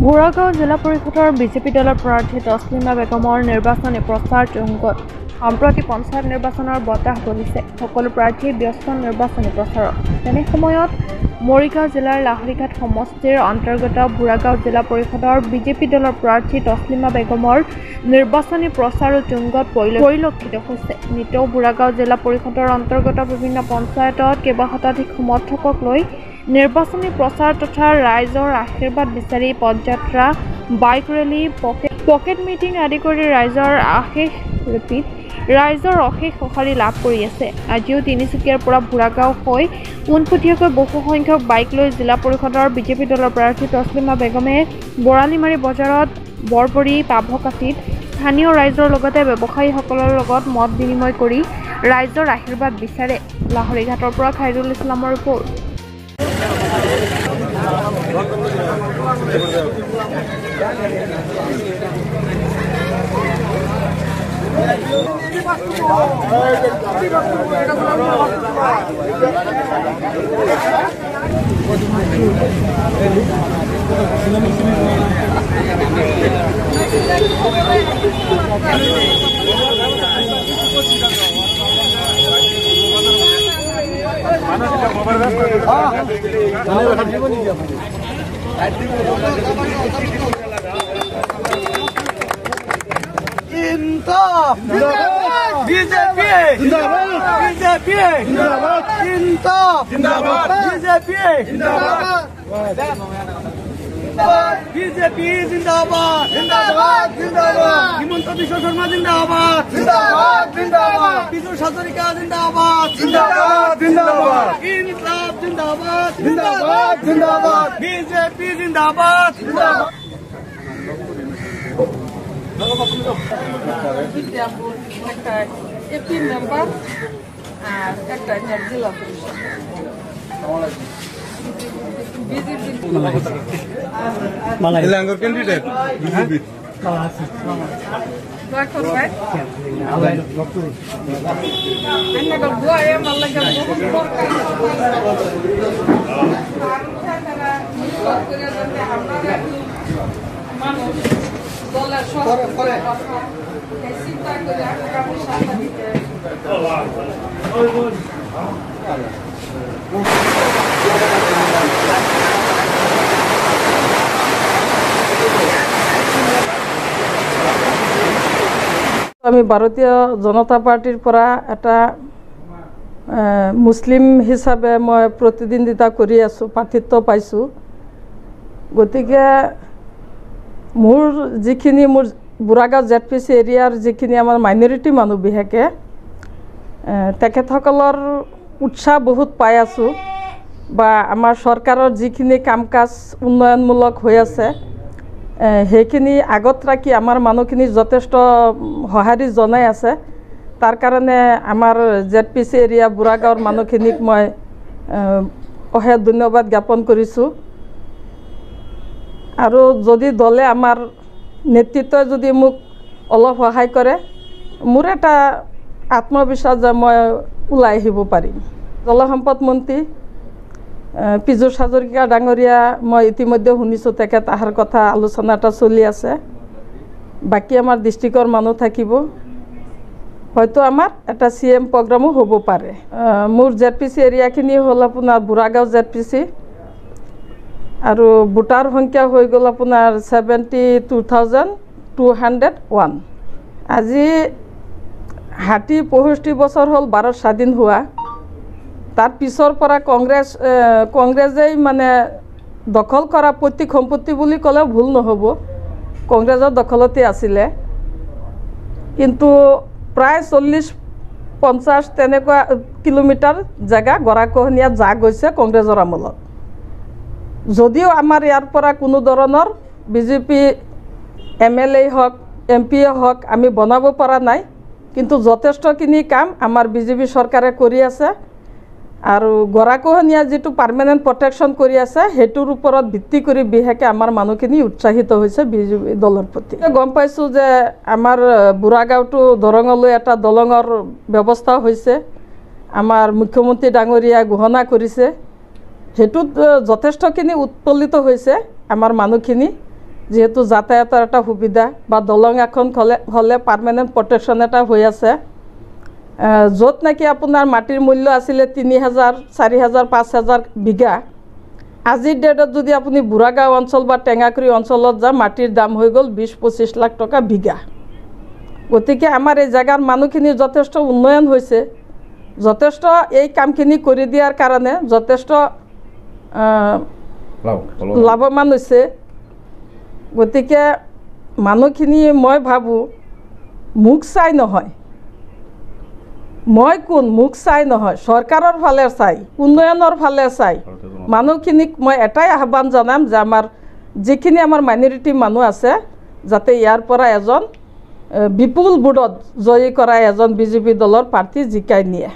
বুঢ়াগাঁও জিলা পৰিষদৰ বিজেপি দলৰ প্ৰাৰ্থী তছলিমা বেগমৰ নিৰ্বাচনী প্ৰচাৰ তুংগত। সম্প্ৰতি পঞ্চায়ত নিৰ্বাচনৰ বতাহ বলিছে। সকলো প্ৰাৰ্থীয়ে ব্যস্ত নিৰ্বাচনী প্ৰচাৰত। তেনে সময়ত মৰিগাঁও জিলাৰ লাহৰীঘাট সমষ্টিৰ অন্তৰ্গত বুঢ়াগাঁও জিলা পৰিষদৰ বিজেপি দলৰ প্ৰাৰ্থী তছলিমা বেগমৰ নিৰ্বাচনী প্ৰচাৰো তুংগত পৰিলক্ষিত হৈছে। নিতৌ বুঢ়াগাঁও জিলা পৰিষদৰ অন্তৰ্গত বিভিন্ন পঞ্চায়তত কেইবাশতাধিক সমৰ্থকক লৈ নিৰ্বাচনী প্ৰচাৰ তথা ৰাইজৰ আশীৰ্বাদ বিচাৰি পদযাত্ৰা, বাইক ৰেলী, পকেট মিটিং আদি কৰি ৰাইজৰ অশেষ সঁহাৰি লাভ কৰি আছে। আজিও তিনিচুকীয়াৰ পৰা বুঢ়াগাঁও হৈ পোনপটীয়াকৈ বহু সংখ্যক বাইক লৈ জিলা পৰিষদৰ বিজেপি দলৰ প্ৰাৰ্থী তছলিমা বেগমে বৰালিমাৰী বজাৰত বৰবৰী পাভকাটিত স্থানীয় ৰাইজৰ লগতে ব্যৱসায়ীসকলৰ লগত মত বিনিময় কৰি ৰাইজৰ আশীৰ্বাদ বিচাৰে। লাহৰীঘাটৰ পৰা খাইৰুল ইছলামৰ ৰিপৰ্ট। बीजेपी जिंदाबाद जिंदाबाद जिंदाबाद हिमंत बिश्व शर्मा जिंदाबाद जिंदाबाद जिंदाबाद बिजू हाजरिका जिंदाबाद जिंदाबाद जिंदाबाद इनकलाब जिंदाबाद जिंदाबाद जिंदाबाद बीजेपी जिंदाबाद जिंदाबाद विद्यापुर একটা এপি মেম্বার আর একটা জেলা পরিষদ Langor candidate BJP. আমি ভাৰতীয় জনতা পাৰ্টিৰ পৰা এটা মুছলিম হিচাপে মই প্ৰতিদ্বন্দ্বিতা কৰি আছোঁ, প্ৰাৰ্থিত্ব পাইছোঁ। গতিকে মোৰ বুঢ়াগাঁও ZPC এৰিয়াৰ যিখিনি আমাৰ মাইনৰিটি মানুহ বিশেষকৈ তেখেতসকলৰ উৎসাহ বহুত পাই আছোঁ বা আমাৰ চৰকাৰৰ যিখিনি কাম কাজ উন্নয়নমূলক হৈ আছে সেইখিনি আগত ৰাখি আমাৰ মানুহখিনি যথেষ্ট সঁহাৰি জনাই আছে। তাৰ কাৰণে আমাৰ ZPC এৰিয়া বুঢ়াগাঁৱৰ মানুহখিনিক মই অশেষ ধন্যবাদ জ্ঞাপন কৰিছোঁ। আৰু যদি দলে আমাৰ নেতৃত্বই যদি মোক অলপ সহায় কৰে, মোৰ এটা আত্মবিশ্বাস যে মই ওলাই আহিব পাৰিম। জলসম্পদ মন্ত্ৰী পীযুষ হাজৰিকা ডাঙৰীয়া মই ইতিমধ্যে শুনিছোঁ তেখেত অহাৰ কথা আলোচনা এটা চলি আছে। বাকী আমাৰ ডিষ্ট্ৰিক্টৰ মানুহ থাকিব, হয়তো আমাৰ এটা CM প্ৰগ্ৰামো হ'ব পাৰে। মোৰ ZPC এৰিয়াখিনি হ'ল আপোনাৰ বুঢ়াগাঁও ZPC আৰু ভোটাৰ সংখ্যা হৈ গ'ল আপোনাৰ 72,201। আজি 65 বছৰ হ'ল ভাৰত স্বাধীন হোৱা। তাৰ পিছৰ পৰা কংগ্ৰেছেই মানে দখল কৰা পৈতৃক সম্পত্তি বুলি ক'লেও ভুল নহ'ব, কংগ্ৰেছৰ দখলতে আছিলে। কিন্তু প্ৰায় 40-50 তেনেকুৱা কিলোমিটাৰ জেগা গৰাখহনীয়াত যা গৈছে কংগ্ৰেছৰ আমলত। যদিও আমাৰ ইয়াৰ পৰা কোনো ধৰণৰ BJP MLA হওক MP হওক আমি বনাব পৰা নাই, কিন্তু যথেষ্টখিনি কাম আমাৰ BJP চৰকাৰে কৰি আছে। আৰু গৰাখহনীয়া যিটো পাৰ্মানেণ্ট প্ৰটেকশ্যন কৰি আছে সেইটোৰ ওপৰত ভিত্তি কৰি বিশেষকৈ আমাৰ মানুহখিনি উৎসাহিত হৈছে BJP দলৰ প্ৰতি। গম পাইছোঁ যে আমাৰ বুঢ়াগাঁওটো দৰঙলৈ এটা দলঙৰ ব্যৱস্থা হৈছে, আমাৰ মুখ্যমন্ত্ৰী ডাঙৰীয়া ঘোষণা কৰিছে। সেইটোত যথেষ্টখিনি উৎফুল্লিত হৈছে আমাৰ মানুহখিনি। যিহেতু যাতায়াতৰ এটা সুবিধা বা দলং এখন হ'লে পাৰ্মানেণ্ট প্ৰটেকশ্যন এটা হৈ আছে য'ত নেকি আপোনাৰ মাটিৰ মূল্য আছিলে 3,000 4,000 5,000 বিঘা আজিৰ ডেটত যদি আপুনি বুঢ়াগাঁও অঞ্চল বা টেঙাকুৰি অঞ্চলত যা মাটিৰ দাম হৈ গ'ল 20-25 লাখ টকা বিঘা গতিকে আমাৰ এই জায়গাৰ মানুহখিনি যথেষ্ট উন্নয়ন হৈছে যথেষ্ট এই কামখিনি কৰি দিয়াৰ কাৰণে যথেষ্ট লাভৱান হৈছে গতিকে মানুহখিনি মই ভাবোঁ মুখ চাই নহয় মই কোন মুখ চাই নহয় চৰকাৰৰ ফালে চাই উন্নয়নৰ ফালে চাই মানুহখিনিক মই এটাই আহ্বান জনাম যে আমাৰ যিখিনি আমাৰ মাইনৰিটি মানুহ আছে যাতে ইয়াৰ পৰা এজন বিপুল ভোটত জয়ী কৰা এজন বিজেপি দলৰ প্ৰাৰ্থী জিকাই নিয়ে